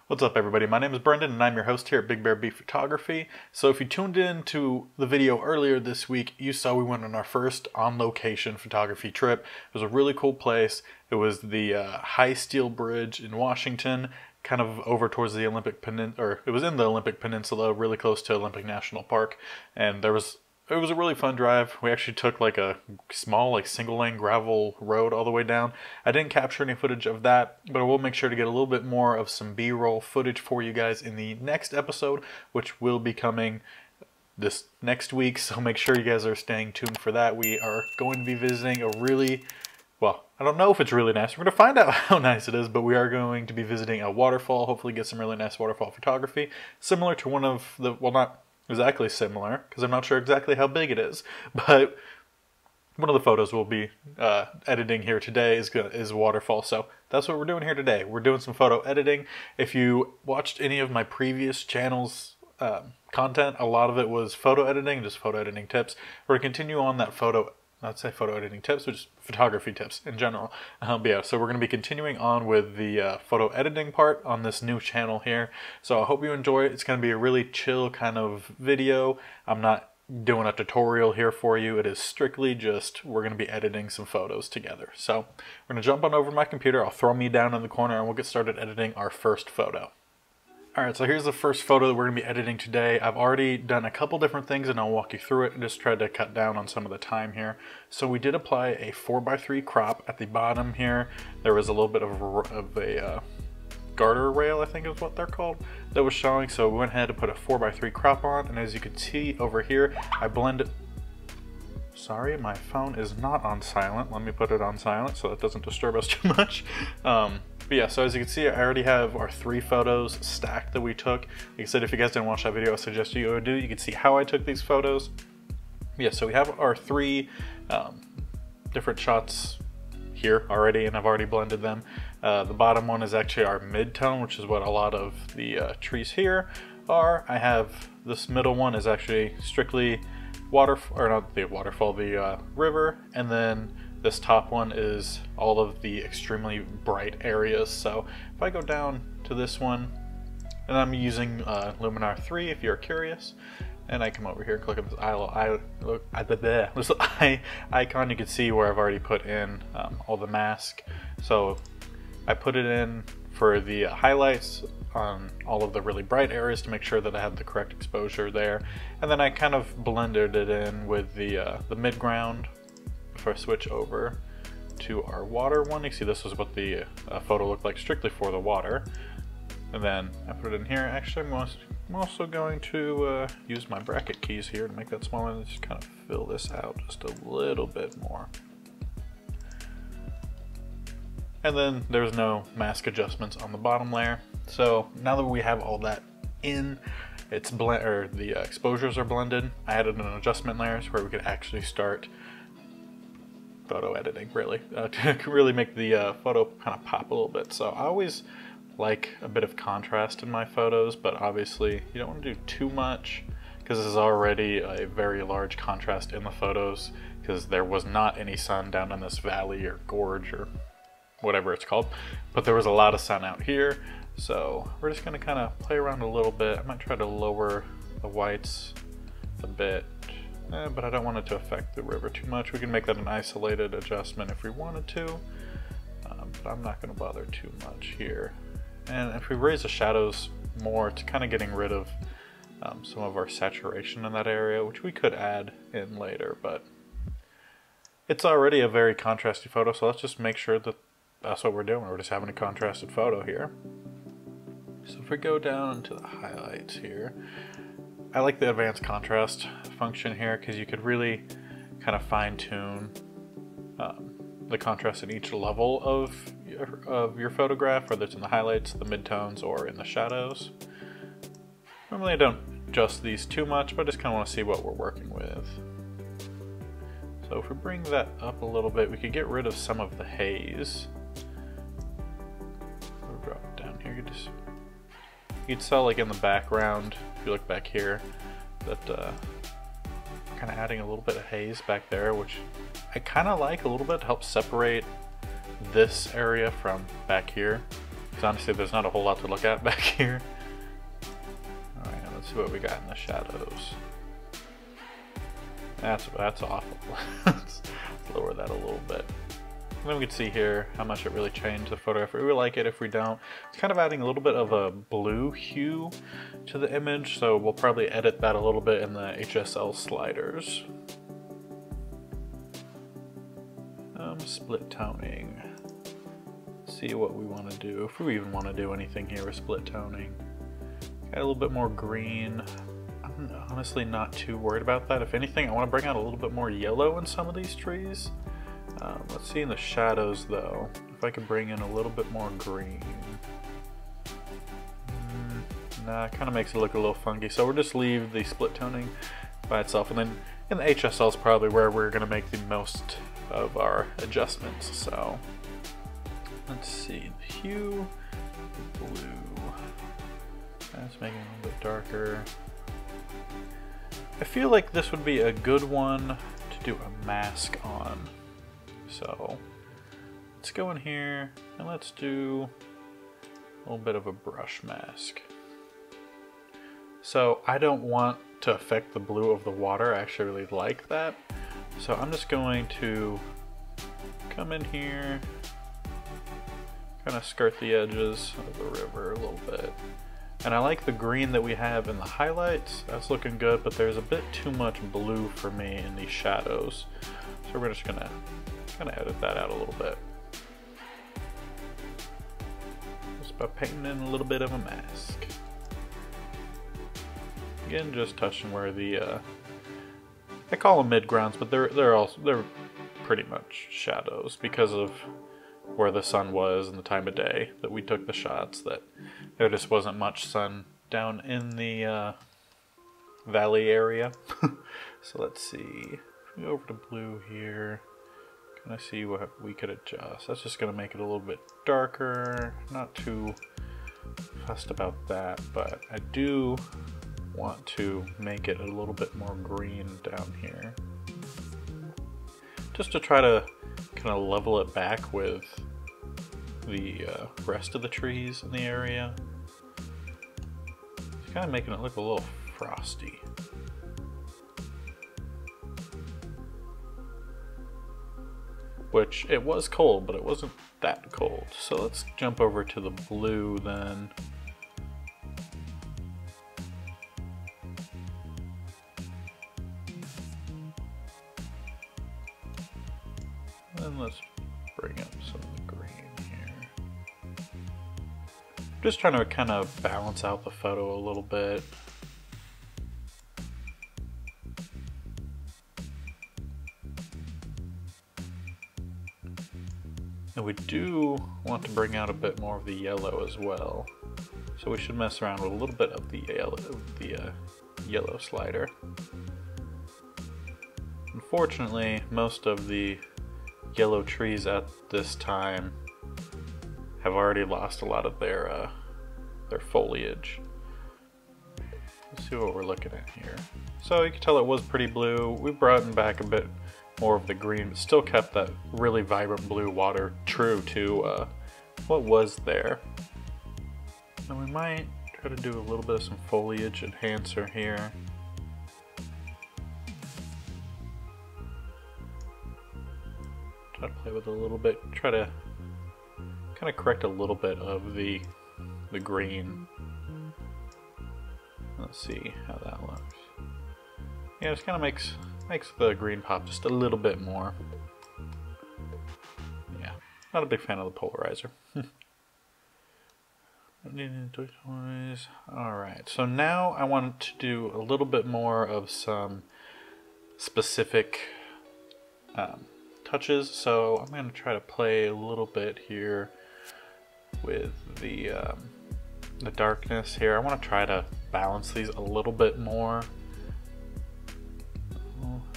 What's up, everybody? My name is Brenden and I'm your host here at BigBearB Photography. So if you tuned in to the video earlier this week, you saw we went on our first on-location photography trip. It was a really cool place. It was the High Steel Bridge in Washington, kind of over towards the Olympic Peninsula, or it was in the Olympic Peninsula, really close to Olympic National Park. And it was a really fun drive. We actually took like a small single lane gravel road all the way down. I didn't capture any footage of that, but I will make sure to get a little bit more of some B-roll footage for you guys in the next episode, which will be coming this next week. So make sure you guys are staying tuned for that. We are going to be visiting a really, well, I don't know if it's really nice. We're going to find out how nice it is, but we are going to be visiting a waterfall, hopefully get some really nice waterfall photography, similar to one of the, well, not exactly similar, because I'm not sure exactly how big it is, but one of the photos we'll be editing here today is waterfall. So that's what we're doing here today. We're doing some photo editing. If you watched any of my previous channels content, a lot of it was photo editing, just photo editing tips. We're going to continue on that not say photo editing tips, but just photography tips in general. But yeah, so we're going to be continuing on with the photo editing part on this new channel here. So I hope you enjoy it. It's going to be a really chill kind of video. I'm not doing a tutorial here for you. It is strictly just, we're going to be editing some photos together. So we're going to jump on over to my computer. I'll throw me down in the corner and we'll get started editing our first photo. Alright, so here's the first photo that we're going to be editing today. I've already done a couple different things and I'll walk you through it and just try to cut down on some of the time here. So we did apply a 4x3 crop at the bottom here. There was a little bit of a garter rail, I think is what they're called, that was showing. So we went ahead and put a 4x3 crop on, and as you can see over here, I blended... Sorry, my phone is not on silent. Let me put it on silent so it doesn't disturb us too much. But yeah, so as you can see, I already have our 3 photos stacked that we took. Like I said, if you guys didn't watch that video, I suggest you go do. You can see how I took these photos. Yeah, so we have our 3 different shots here already, and I've already blended them. The bottom one is actually our mid-tone, which is what a lot of the trees here are. I have this middle one is actually strictly the river, and then this top one is all of the extremely bright areas. So if I go down to this one, and I'm using Luminar 3 if you're curious, and I come over here and click on this icon, you can see where I've already put in all the mask. So I put it in for the highlights on all of the really bright areas to make sure that I have the correct exposure there, and then I kind of blended it in with the mid-ground. If I switch over to our water one, you see this is what the photo looked like strictly for the water. And then I put it in here. Actually, I'm also going to use my bracket keys here to make that smaller and just kind of fill this out just a little bit more. And then there's no mask adjustments on the bottom layer. So now that we have all that in, it's the exposures are blended. I added an adjustment layers where we could actually start photo editing, really, to really make the photo kind of pop a little bit. So I always like a bit of contrast in my photos, but obviously you don't want to do too much because this is already a very large contrast in the photos, because there was not any sun down in this valley or gorge or whatever it's called, but there was a lot of sun out here. So we're just going to kind of play around a little bit. I might try to lower the whites a bit, but I don't want it to affect the river too much. We can make that an isolated adjustment if we wanted to, but I'm not going to bother too much here. And if we raise the shadows more, it's kind of getting rid of some of our saturation in that area, which we could add in later, but it's already a very contrasty photo, so let's just make sure that that's what we're doing. We're just having a contrasted photo here. So if we go down to the highlights here, I like the advanced contrast function here because you could really kind of fine-tune the contrast in each level of your photograph, whether it's in the highlights, the midtones, or in the shadows. Normally I don't adjust these too much, but I just kind of want to see what we're working with. So if we bring that up a little bit, we could get rid of some of the haze. We'll drop it down here. You can tell, like in the background, if you look back here, that kind of adding a little bit of haze back there, which I kind of like a little bit to help separate this area from back here. Because honestly, there's not a whole lot to look at back here. Alright, let's see what we got in the shadows. That's awful. Let's lower that a little bit. And then we can see here how much it really changed the photo. If we like it, if we don't. It's kind of adding a little bit of a blue hue to the image, so we'll probably edit that a little bit in the HSL sliders. Split toning. Let's see what we want to do, if we even want to do anything here with split toning. Got a little bit more green. I'm honestly not too worried about that. If anything, I want to bring out a little bit more yellow in some of these trees. Let's see in the shadows though, if I could bring in a little bit more green. Nah, it kind of makes it look a little funky, so we'll just leave the split toning by itself, and then in the HSL is probably where we're going to make the most of our adjustments. So let's see, the hue, blue, that's making it a little bit darker. I feel like this would be a good one to do a mask on. So let's go in here and let's do a little bit of a brush mask. So I don't want to affect the blue of the water. I actually really like that. So I'm just going to come in here, kind of skirt the edges of the river a little bit. And I like the green that we have in the highlights. That's looking good, but there's a bit too much blue for me in these shadows. So we're just gonna kind of edit that out a little bit. Just by painting in a little bit of a mask. Again, just touching where the I call them mid-grounds, but they're pretty much shadows because of where the sun was and the time of day that we took the shots. That there just wasn't much sun down in the valley area. So let's see. If we go over to blue here, kind of see what we could adjust. That's just going to make it a little bit darker. Not too fussed about that, but I do want to make it a little bit more green down here, just to try to kind of level it back with the rest of the trees in the area. It's kind of making it look a little frosty. Which, it was cold, but it wasn't that cold. So let's jump over to the blue then. And let's bring up some of the green here. Just trying to kind of balance out the photo a little bit. And we do want to bring out a bit more of the yellow as well. So we should mess around with a little bit of the yellow slider. Unfortunately, most of the yellow trees at this time have already lost a lot of their foliage. Let's see what we're looking at here. So you can tell it was pretty blue. We brought back a bit more of the green, but still kept that really vibrant blue water true to what was there. And we might try to do a little bit of some foliage enhancer here. Try to play with it a little bit, try to kind of correct a little bit of the green. Let's see how that looks. Yeah, it just kind of makes the green pop just a little bit more. Yeah, not a big fan of the polarizer. Alright, so now I want to do a little bit more of some specific touches. So I'm going to try to play a little bit here with the darkness here. I want to try to balance these a little bit more.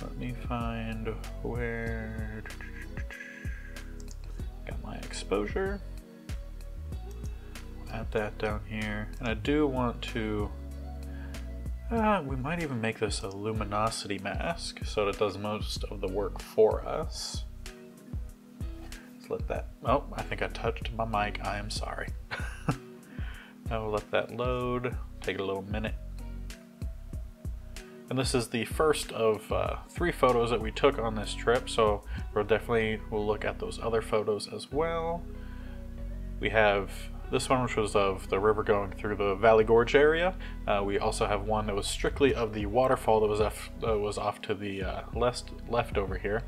Let me find where got my exposure. Add that down here, and I do want to we might even make this a luminosity mask so that it does most of the work for us. Let's let that, oh, I think I touched my mic, I am sorry. Now we'll let that load, take a little minute. And this is the first of 3 photos that we took on this trip, so we'll look at those other photos as well. We have this one, which was of the river going through the Valley Gorge area. We also have one that was strictly of the waterfall that was off to the left over here.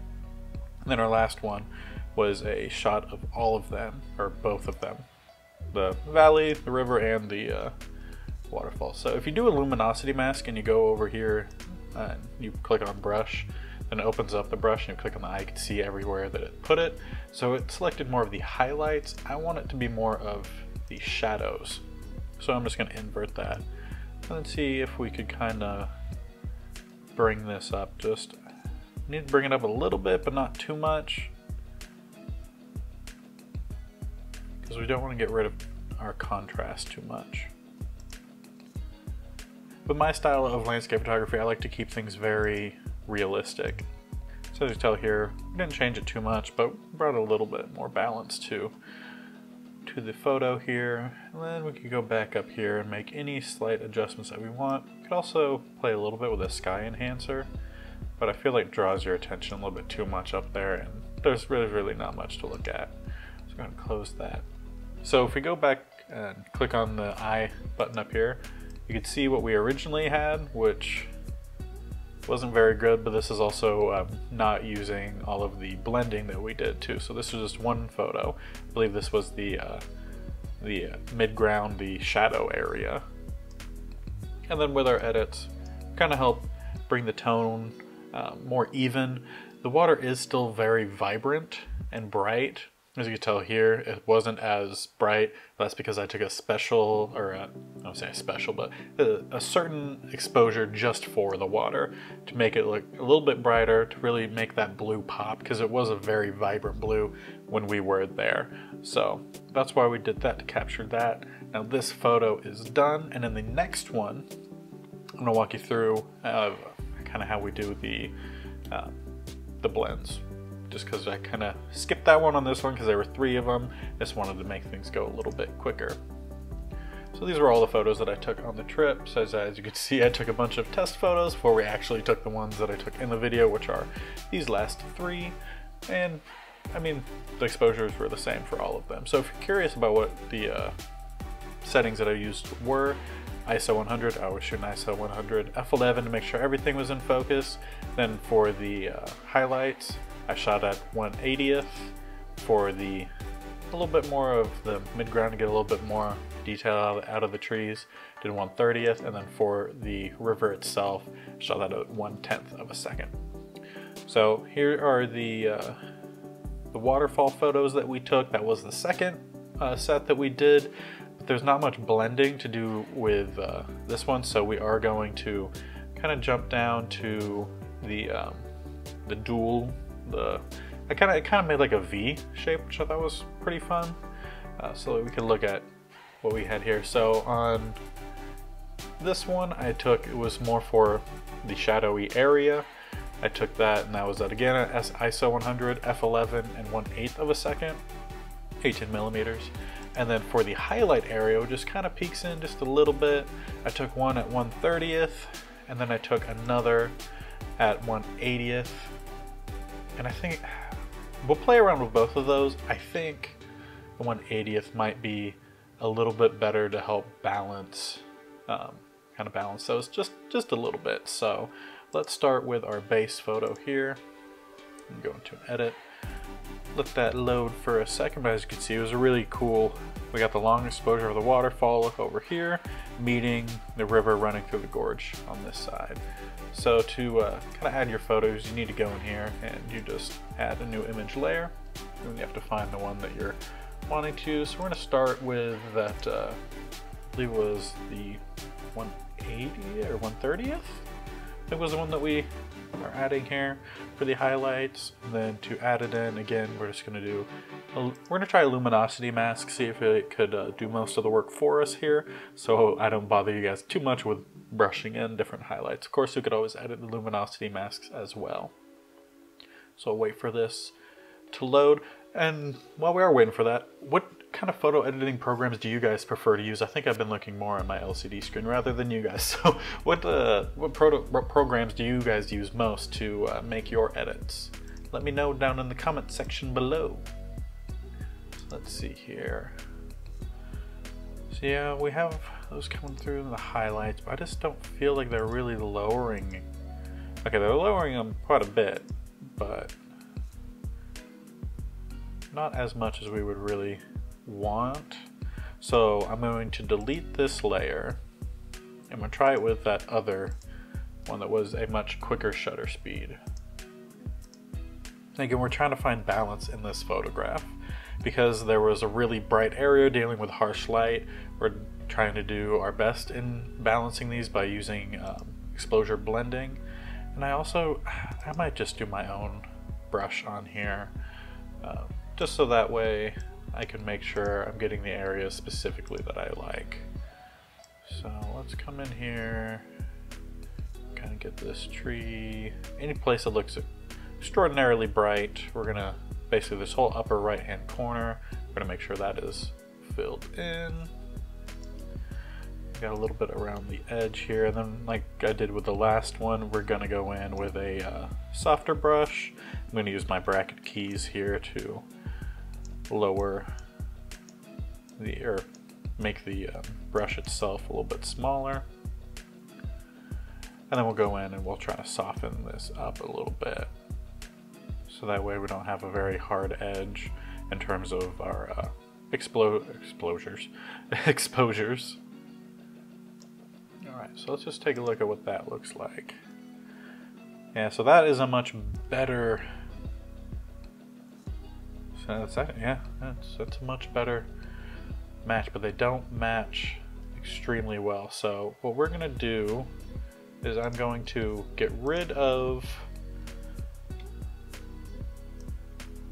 And then our last one was a shot of all of them, or both of them. The valley, the river, and the waterfall. So if you do a luminosity mask and you go over here and you click on brush, then it opens up the brush and you click on the eye, you can see everywhere that it put it. So it selected more of the highlights. I want it to be more of the shadows. So I'm just going to invert that. Let's see if we could kind of bring this up. Just need to bring it up a little bit, but not too much, because we don't want to get rid of our contrast too much. With my style of landscape photography, I like to keep things very realistic. So as you tell here, we didn't change it too much, but brought a little bit more balance to the photo here. And then we could go back up here and make any slight adjustments that we want. We could also play a little bit with a sky enhancer, but I feel like it draws your attention a little bit too much up there, and there's really not much to look at. So I'm going to close that. So if we go back and click on the eye button up here, you can see what we originally had, which wasn't very good, but this is also not using all of the blending that we did too. So this was just one photo. I believe this was the mid-ground, the shadow area. And then with our edits, kind of help bring the tone more even. The water is still very vibrant and bright. As you can tell here, it wasn't as bright. That's because I took a special, or I don't say a special, but a certain exposure just for the water to make it look a little bit brighter, to really make that blue pop, because it was a very vibrant blue when we were there. So that's why we did that, to capture that. Now this photo is done, and in the next one, I'm gonna walk you through kind of how we do the blends. Just because I kind of skipped that one on this one because there were 3 of them. Just wanted to make things go a little bit quicker. So these were all the photos that I took on the trip. So as you can see, I took a bunch of test photos before we actually took the ones that I took in the video, which are these last 3. And I mean, the exposures were the same for all of them. So if you're curious about what the settings that I used were, ISO 100, I was shooting ISO 100, f11 to make sure everything was in focus. Then for the highlights, I shot at 1/80th. For a little bit more of the mid-ground to get a little bit more detail out of the trees, did 1/30th, and then for the river itself, shot that at 1/10th of a second. So here are the waterfall photos that we took. That was the second set that we did. There's not much blending to do with this one, so we are going to kind of jump down to the dual. It kind of made like a V shape, which I thought was pretty fun. So we could look at what we had here. So on this one, it was more for the shadowy area. I took that, and that was that again at ISO 100, f11, and 1/8 of a second, 18 millimeters. And then for the highlight area, it just kind of peeks in just a little bit. I took one at 1/30th, and then I took another at 1/80th. And I think we'll play around with both of those. I think the 1/80th might be a little bit better to help balance, kind of balance those just a little bit. So let's start with our base photo here. And go into an edit. Let that load for a second, but as you can see, it was a really cool. We got the long exposure of the waterfall over here, meeting the river running through the gorge on this side. So to kind of add your photos, you need to go in here and you just add a new image layer. And you have to find the one that you're wanting to. So we're going to start with that, I believe it was the 1/80 or 1/30th. I think was the one that we are adding here for the highlights. And then to add it in, again, we're just going to do, we're going to try a luminosity mask, see if it could do most of the work for us here, so I don't bother you guys too much with brushing in different highlights. Of course, you could always edit the luminosity masks as well. So I'll wait for this to load. And while we are waiting for that, what kind of photo editing programs do you guys prefer to use? I think I've been looking more on my LCD screen rather than you guys. So what programs do you guys use most to make your edits? Let me know down in the comment section below. So let's see here. So yeah, we have those coming through in the highlights, but I just don't feel like they're really lowering. Okay, they're lowering them quite a bit, but not as much as we would really want. So I'm going to delete this layer. I'm going to try it with that other one that was a much quicker shutter speed. Again, we're trying to find balance in this photograph because there was a really bright area dealing with harsh light. We're trying to do our best in balancing these by using exposure blending. And I might just do my own brush on here, just so that way I can make sure I'm getting the areas specifically that I like. So let's come in here, kind of get this tree. Any place that looks extraordinarily bright, we're gonna, basically this whole upper right hand corner, we're gonna make sure that is filled in. Got a little bit around the edge here, and then like I did with the last one, we're gonna go in with a softer brush. I'm gonna use my bracket keys here to lower the, or make the brush itself a little bit smaller. And then we'll go in and we'll try to soften this up a little bit. So that way we don't have a very hard edge in terms of our exposures. Alright, so let's just take a look at what that looks like. Yeah, so that is a much better, that's a much better match, but they don't match extremely well. So what we're gonna do is I'm going to get rid of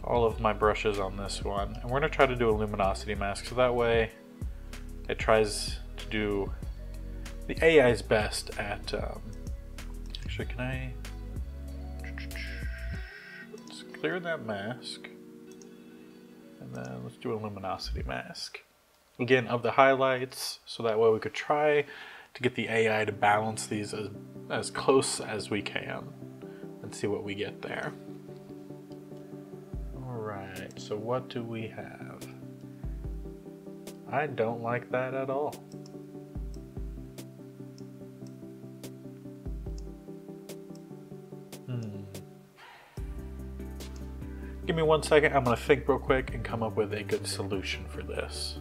all of my brushes on this one, and we're gonna try to do a luminosity mask, so that way it tries to do the AI's best at, actually let's clear that mask, and then let's do a luminosity mask. Again, of the highlights, so that way we could try to get the AI to balance these as close as we can, and see what we get there. Alright, so what do we have? I don't like that at all. Give me 1 second, I'm gonna think real quick and come up with a good solution for this.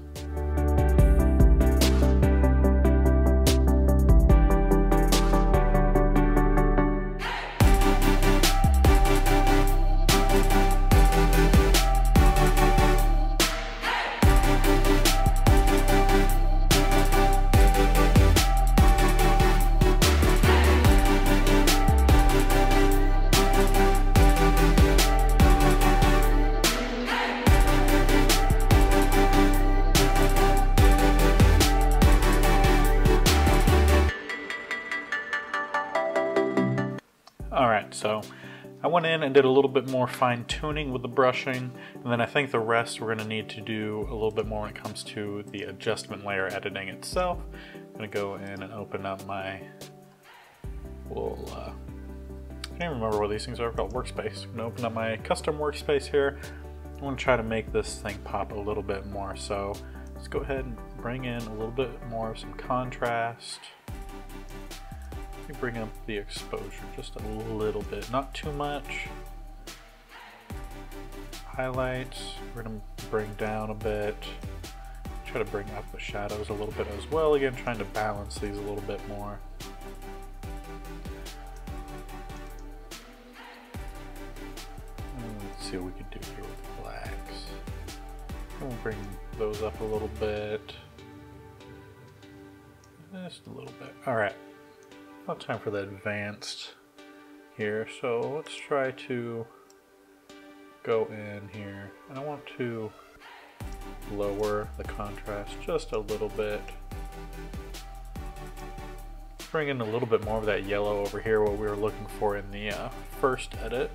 Alright, so I went in and did a little bit more fine tuning with the brushing, and then I think the rest we're going to need to do a little bit more when it comes to the adjustment layer editing itself. I'm going to go in and open up my little, I can't even remember what these things are called, workspace. I'm going to open up my custom workspace here. I'm going to try to make this thing pop a little bit more, so let's go ahead and bring in a little bit more of some contrast. Let me bring up the exposure just a little bit, not too much. Highlights, we're going to bring down a bit. Try to bring up the shadows a little bit as well. Again, trying to balance these a little bit more. Let's see what we can do here with blacks. We'll bring those up a little bit. Just a little bit. Alright. Not time for the advanced here, so let's try to go in here, and I want to lower the contrast just a little bit. Bring in a little bit more of that yellow over here, what we were looking for in the first edit.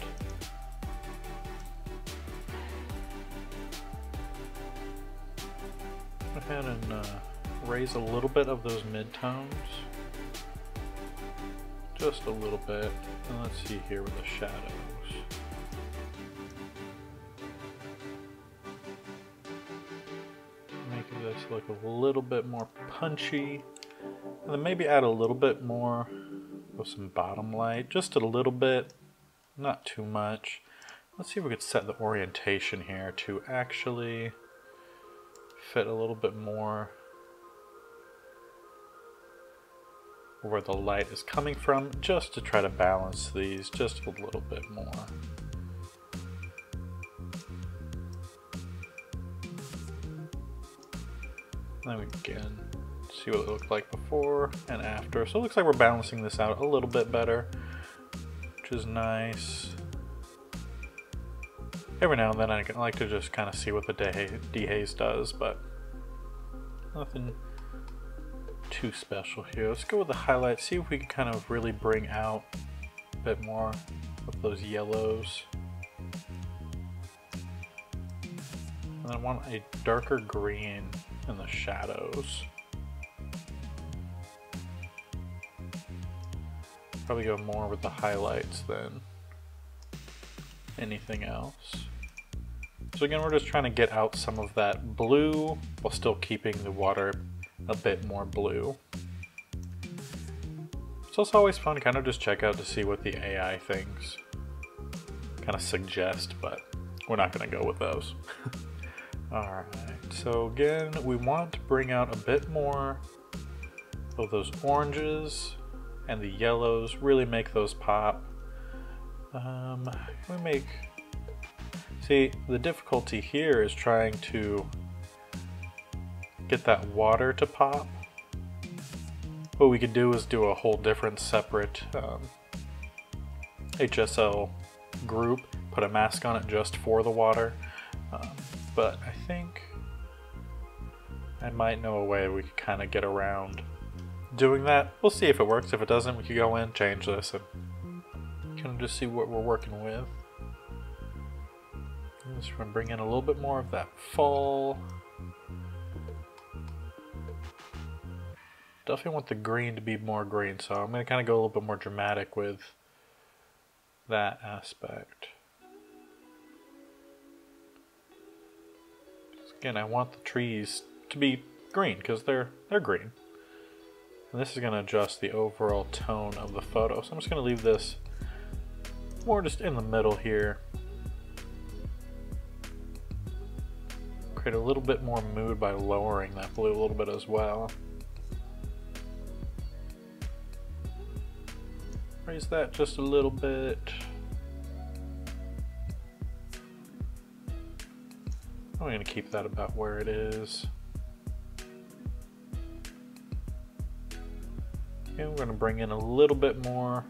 raise a little bit of those midtones. Just a little bit. And let's see here with the shadows. Make this look a little bit more punchy. And then maybe add a little bit more of some bottom light. Just a little bit. Not too much. Let's see if we could set the orientation here to actually fit a little bit more where the light is coming from, just to try to balance these just a little bit more. Then we can see what it looked like before and after. So it looks like we're balancing this out a little bit better, which is nice. Every now and then I like to just kind of see what the dehaze does, but nothing too special here. Let's go with the highlights, see if we can kind of really bring out a bit more of those yellows. And I want a darker green in the shadows. Probably go more with the highlights than anything else. So again, we're just trying to get out some of that blue while still keeping the water a bit more blue. It's also always fun to kind of just check out to see what the AI things kind of suggest, but we're not going to go with those. Alright, so again, we want to bring out a bit more of those oranges and the yellows, really make those pop. See, the difficulty here is trying to get that water to pop. What we could do is do a whole different separate HSL group, put a mask on it just for the water. But I think I might know a way we could kind of get around doing that. We'll see if it works. If it doesn't, we could go in, change this, and kind of just see what we're working with. Just want to bring in a little bit more of that fall. Definitely want the green to be more green, so I'm going to kind of go a little bit more dramatic with that aspect. Again, I want the trees to be green because they're green. And this is going to adjust the overall tone of the photo. So I'm just going to leave this more just in the middle here. Create a little bit more mood by lowering that blue a little bit as well. Raise that just a little bit. I'm going to keep that about where it is. And we're going to bring in a little bit more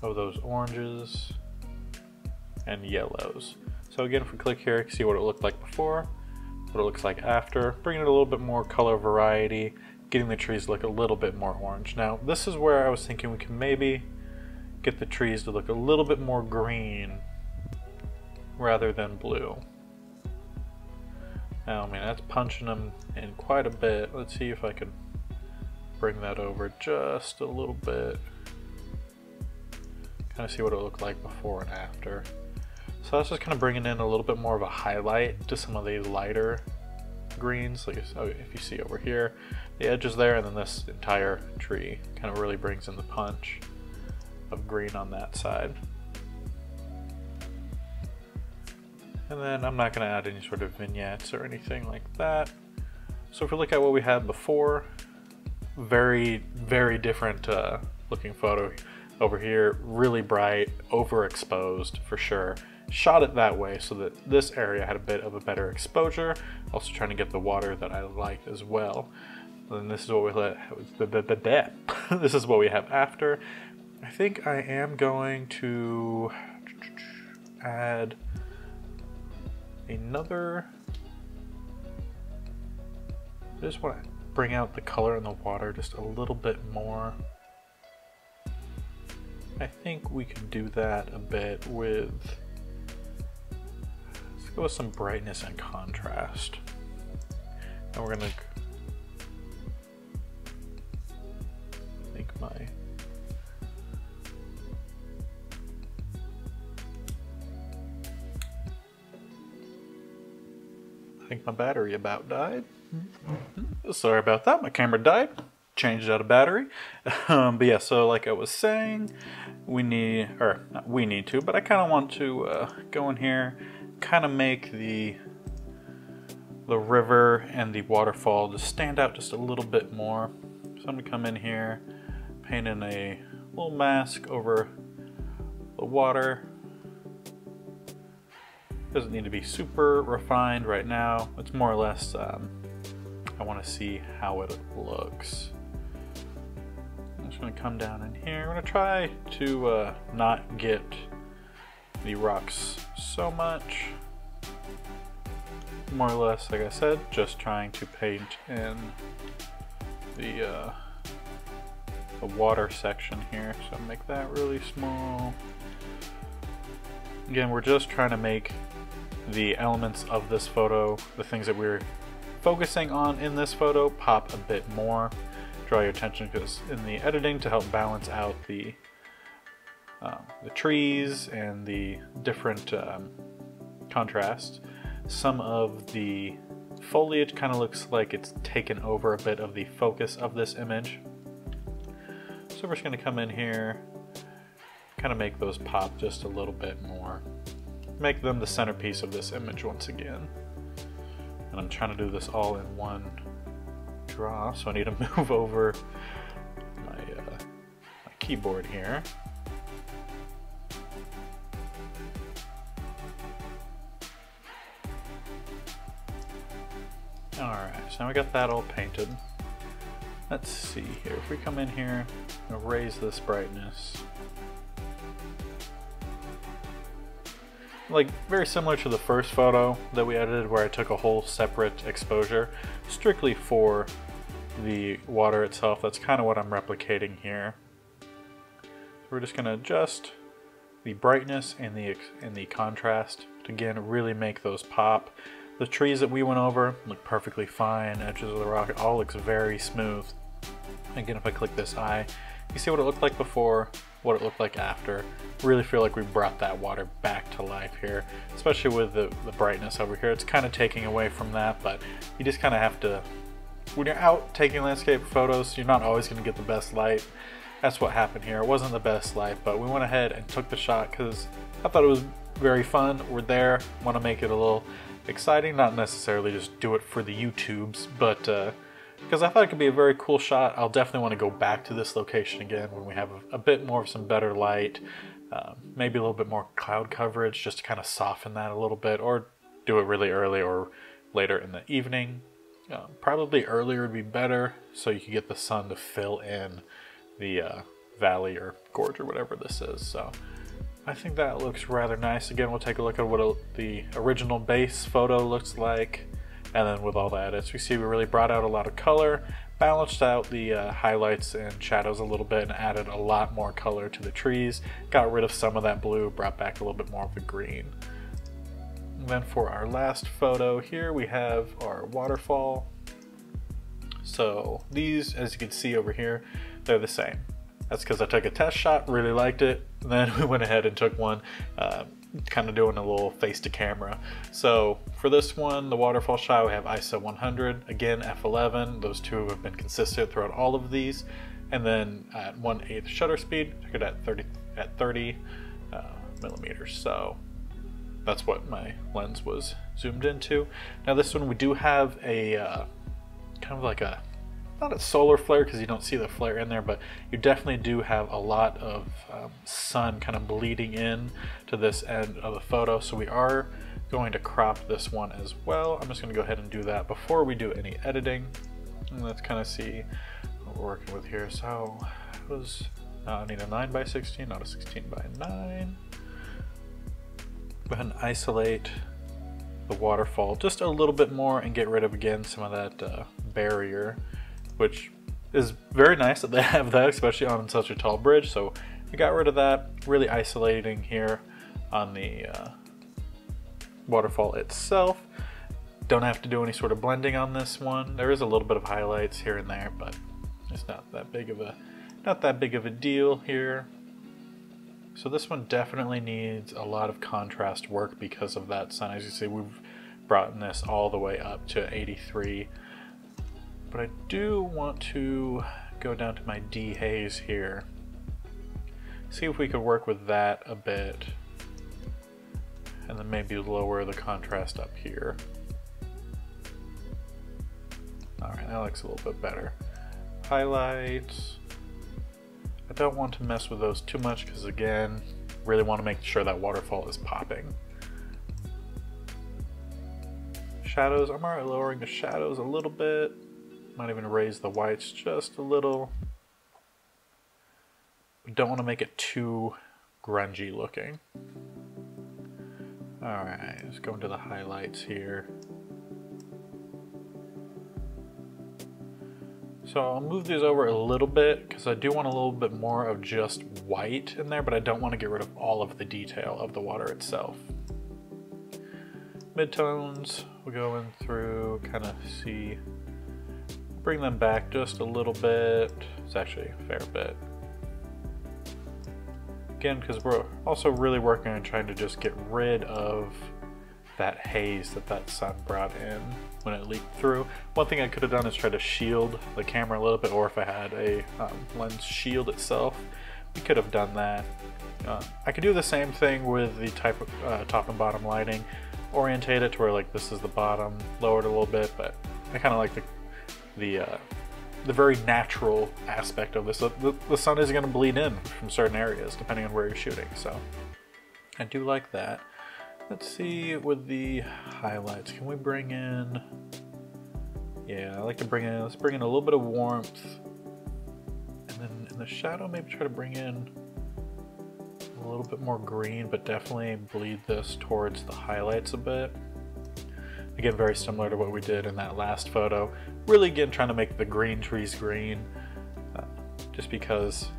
of those oranges and yellows. So again, if we click here, you can see what it looked like before, what it looks like after, bringing in a little bit more color variety, getting the trees to look a little bit more orange. Now, this is where I was thinking we can maybe get the trees to look a little bit more green rather than blue. Now, I mean, that's punching them in quite a bit. Let's see if I can bring that over just a little bit. Kind of see what it looked like before and after. So that's just kind of bringing in a little bit more of a highlight to some of the lighter greens. Like if you see over here, the edges there, and then this entire tree kind of really brings in the punch of green on that side. And then I'm not going to add any sort of vignettes or anything like that. So if we look at what we had before, very, very different looking photo over here, really bright, overexposed for sure. Shot it that way so that this area had a bit of a better exposure. Also trying to get the water that I liked as well. And this is what we this is what we have after. I think I am going to add another. I just want to bring out the color in the water just a little bit more. I think we can do that a bit with, let's go with some brightness and contrast. And we're going to think my battery about died. Sorry about that, my camera died. Changed out a battery. But yeah, so like I was saying, we need, or not we need to, but I kind of want to go in here, kind of make the river and the waterfall just stand out just a little bit more. So I'm gonna come in here, paint in a little mask over the water. Doesn't need to be super refined right now. It's more or less, I want to see how it looks. I'm just going to come down in here. I'm going to try to not get the rocks so much. More or less, like I said, just trying to paint in the water section here. So make that really small. Again, we're just trying to make the elements of this photo, the things that we're focusing on in this photo, pop a bit more. Draw your attention, because in the editing, to help balance out the trees and the different contrast, some of the foliage kind of looks like it's taken over a bit of the focus of this image. So we're just going to come in here, kind of make those pop just a little bit more. Make them the centerpiece of this image once again. And I'm trying to do this all in one draw, so I need to move over my keyboard here. Alright, so now we got that all painted. Let's see here, if we come in here, I'm gonna raise this brightness. Like, very similar to the first photo that we edited, where I took a whole separate exposure strictly for the water itself. That's kind of what I'm replicating here. So we're just going to adjust the brightness and the contrast to, again, really make those pop. The trees that we went over look perfectly fine. Edges of the rock, it all looks very smooth. Again, if I click this eye, you see what it looked like before, what it looked like after. Really feel like we brought that water back to life here, especially with the brightness over here. It's kind of taking away from that, but you just kind of have to, when you're out taking landscape photos, you're not always going to get the best light. That's what happened here. It wasn't the best light, but we went ahead and took the shot because I thought it was very fun. We're there, want to make it a little exciting, not necessarily just do it for the YouTubes, but because I thought it could be a very cool shot. I'll definitely want to go back to this location again when we have a bit more of some better light, maybe a little bit more cloud coverage, just to kind of soften that a little bit, or do it really early or later in the evening. Probably earlier would be better, so you can get the sun to fill in the valley or gorge or whatever this is. So I think that looks rather nice. Again, we'll take a look at what the original base photo looks like. And then with all the edits, we see we really brought out a lot of color, balanced out the highlights and shadows a little bit, and added a lot more color to the trees. Got rid of some of that blue, brought back a little bit more of the green. And then for our last photo here, we have our waterfall. So these, as you can see over here, they're the same. That's because I took a test shot, really liked it, and then we went ahead and took one, kind of doing a little face to camera. So for this one, the waterfall shot, we have ISO 100, again f11. Those two have been consistent throughout all of these. And then at 1/8 shutter speed, took it at 30 millimeters. So that's what my lens was zoomed into. Now this one, we do have a kind of like a, not a solar flare because you don't see the flare in there, but you definitely do have a lot of sun kind of bleeding in to this end of the photo. So we are going to crop this one as well. I'm just going to go ahead and do that before we do any editing. And let's kind of see what we're working with here. So it was, I need a 9:16, not a 16:9. Go ahead and isolate the waterfall just a little bit more and get rid of, again, some of that barrier, which is very nice that they have that, especially on such a tall bridge. So I got rid of that, really isolating here on the waterfall itself. Don't have to do any sort of blending on this one. There is a little bit of highlights here and there, but it's not that big of a deal here. So this one definitely needs a lot of contrast work because of that sun. As you see, we've brought this all the way up to 83. But I do want to go down to my dehaze here. See if we could work with that a bit. And then maybe lower the contrast up here. Alright, that looks a little bit better. Highlights. I don't want to mess with those too much because, again, really want to make sure that waterfall is popping. Shadows, I'm already lowering the shadows a little bit. Might even raise the whites just a little. We don't want to make it too grungy looking. Alright, let's go into the highlights here. So I'll move these over a little bit because I do want a little bit more of just white in there, but I don't want to get rid of all of the detail of the water itself. Midtones, we'll go in through, kind of see, bring them back just a little bit. It's actually a fair bit. Again, because we're also really working on trying to just get rid of that haze that sun brought in when it leaked through. One thing I could have done is try to shield the camera a little bit, or if I had a lens shield itself, we could have done that. I could do the same thing with the type of top and bottom lighting, orientate it to where like this is the bottom, lower it a little bit, but I kind of like the very natural aspect of this. The sun is going to bleed in from certain areas depending on where you're shooting, so I do like that. Let's see with the highlights, can we bring in, yeah, I like to bring in, let's bring in a little bit of warmth, and then in the shadow maybe try to bring in a little bit more green, but definitely bleed this towards the highlights a bit. Again, very similar to what we did in that last photo. Really, again, trying to make the green trees green, just because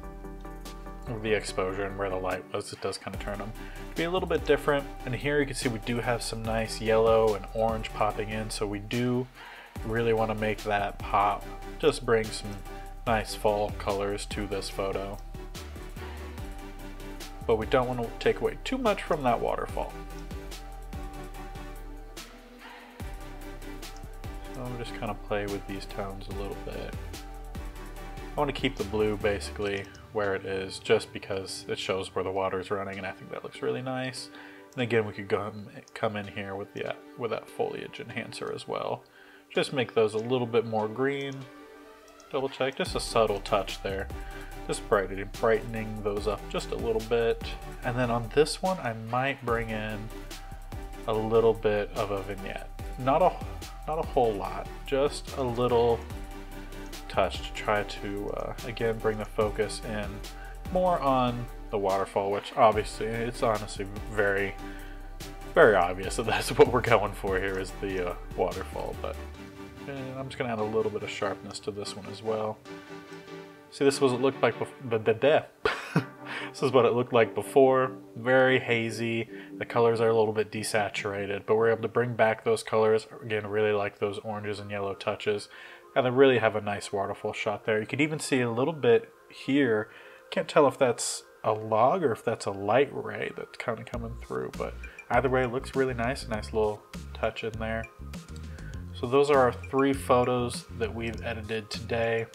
of the exposure and where the light was, it does kind of turn them to be a little bit different. And here you can see we do have some nice yellow and orange popping in, so we do really want to make that pop, just bring some nice fall colors to this photo. But we don't want to take away too much from that waterfall. So I'm just kind of play with these tones a little bit. I want to keep the blue basically where it is, just because it shows where the water is running, and I think that looks really nice. And again, we could come in here with that foliage enhancer as well. Just make those a little bit more green. Double check, just a subtle touch there. Just brightening those up just a little bit. And then on this one, I might bring in a little bit of a vignette. Not a whole lot, just a little touch to try to, again, bring the focus in more on the waterfall, which obviously, it's honestly very, very obvious that that's what we're going for here, is the waterfall, but I'm just going to add a little bit of sharpness to this one as well. See, this was what it looked like before. This is what it looked like before. Very hazy. The colors are a little bit desaturated, but we're able to bring back those colors. Again, really like those oranges and yellow touches. And then really have a nice waterfall shot there. You could even see a little bit here. Can't tell if that's a log or if that's a light ray that's kind of coming through, but either way, it looks really nice. A nice little touch in there. So those are our 3 photos that we've edited today.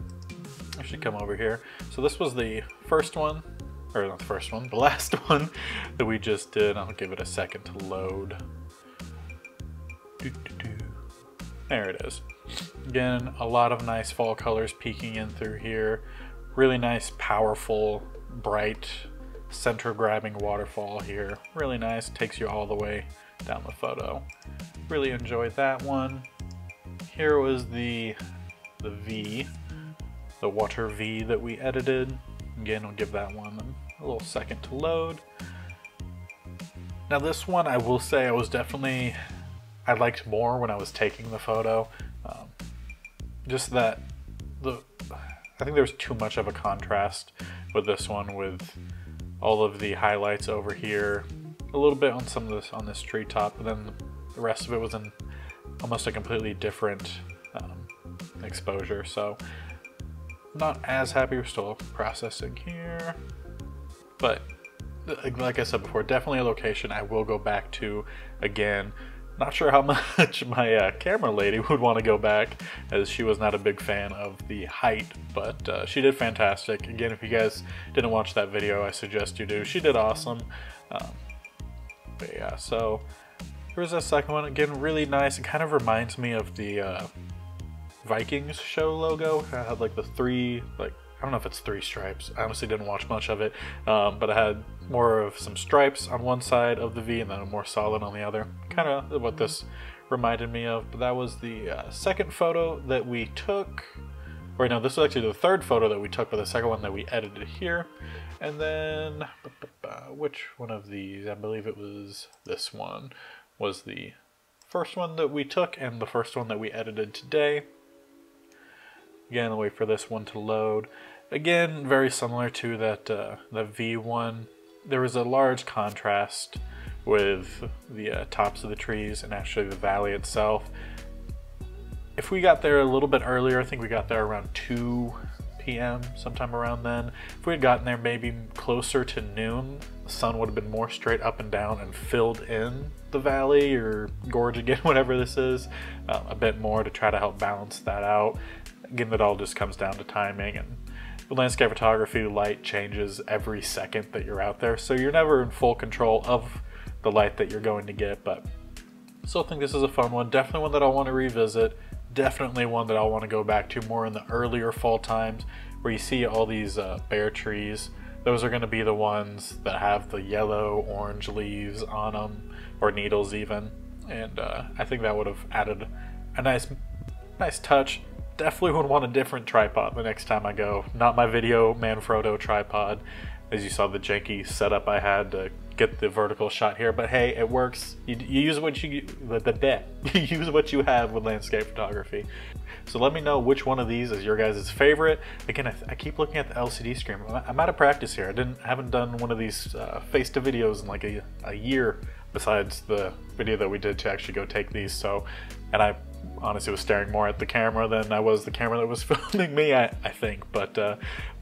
I should come over here. So this was the first one, or not the first one, the last one that we just did. I'll give it a second to load. There it is. Again, a lot of nice fall colors peeking in through here. Really nice, powerful, bright, center-grabbing waterfall here. Really nice, takes you all the way down the photo. Really enjoyed that one. Here was the V, the water V that we edited. Again, I'll give that one a little second to load. Now this one, I will say, I liked more when I was taking the photo. Just that I think there's too much of a contrast with this one, with all of the highlights over here, a little bit on some of this on this treetop, and then the rest of it was in almost a completely different exposure. So not as happy. We're still processing here, but like I said before, definitely a location I will go back to again. Not sure how much my camera lady would want to go back, as she was not a big fan of the height, but she did fantastic. Again, if you guys didn't watch that video, I suggest you do. She did awesome. But yeah, so here's the second one. Again, really nice. It kind of reminds me of the Vikings show logo. I had like the three, like, I don't know if it's three stripes. I honestly didn't watch much of it, but I had more of some stripes on one side of the V and then a more solid on the other. Kind of what this reminded me of. But that was the second photo that we took. Or no, this was actually the third photo that we took, but the second one that we edited here. And then, which one of these? I believe it was this one. Was the first one that we took and the first one that we edited today. Again, I'll wait for this one to load. Again, very similar to that the V1. There was a large contrast with the tops of the trees and actually the valley itself. If we got there a little bit earlier, I think we got there around 2 p.m., sometime around then. If we had gotten there maybe closer to noon, the sun would have been more straight up and down and filled in the valley or gorge again, whatever this is, a bit more to try to help balance that out. Again, that all just comes down to timing, and with landscape photography, light changes every second that you're out there, so you're never in full control of the light that you're going to get. But I still think this is a fun one, definitely one that I want to revisit, definitely one that I want to go back to more in the earlier fall times where you see all these bare trees. Those are going to be the ones that have the yellow, orange leaves on them, or needles even, and I think that would have added a nice touch. Definitely would want a different tripod the next time I go. Not my Video Manfrotto tripod. As you saw the janky setup I had to get the vertical shot here, but hey, it works. You use what you use what you have with landscape photography. So let me know which one of these is your guys' favorite. Again, I keep looking at the LCD screen. I'm out of practice here. I haven't done one of these face to videos in like a year, besides the video that we did to actually go take these. So, and I honestly was staring more at the camera than I was the camera that was filming me, I think. But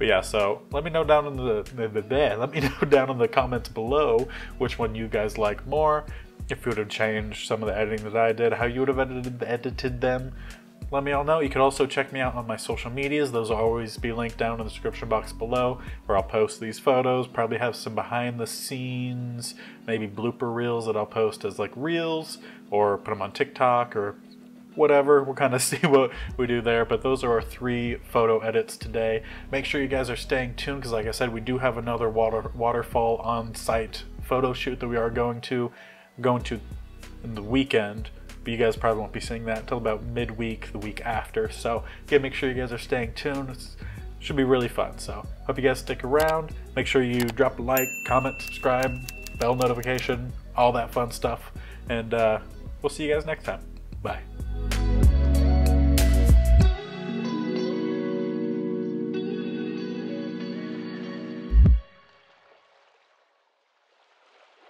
yeah, so let me know down in the comments below which one you guys like more. If you would have changed some of the editing that I did, how you would have edited them. Let me all know. You can also check me out on my social medias. Those will always be linked down in the description box below, where I'll post these photos, probably have some behind the scenes, maybe blooper reels that I'll post as like reels, or put them on TikTok or whatever. We'll kind of see what we do there, but those are our 3 photo edits today. Make sure you guys are staying tuned, because like I said, we do have another waterfall on-site photo shoot that we are going to in the weekend, but you guys probably won't be seeing that until about midweek, the week after. So again, make sure you guys are staying tuned. It should be really fun. So hope you guys stick around. Make sure you drop a like, comment, subscribe, bell notification, all that fun stuff, and we'll see you guys next time. Bye.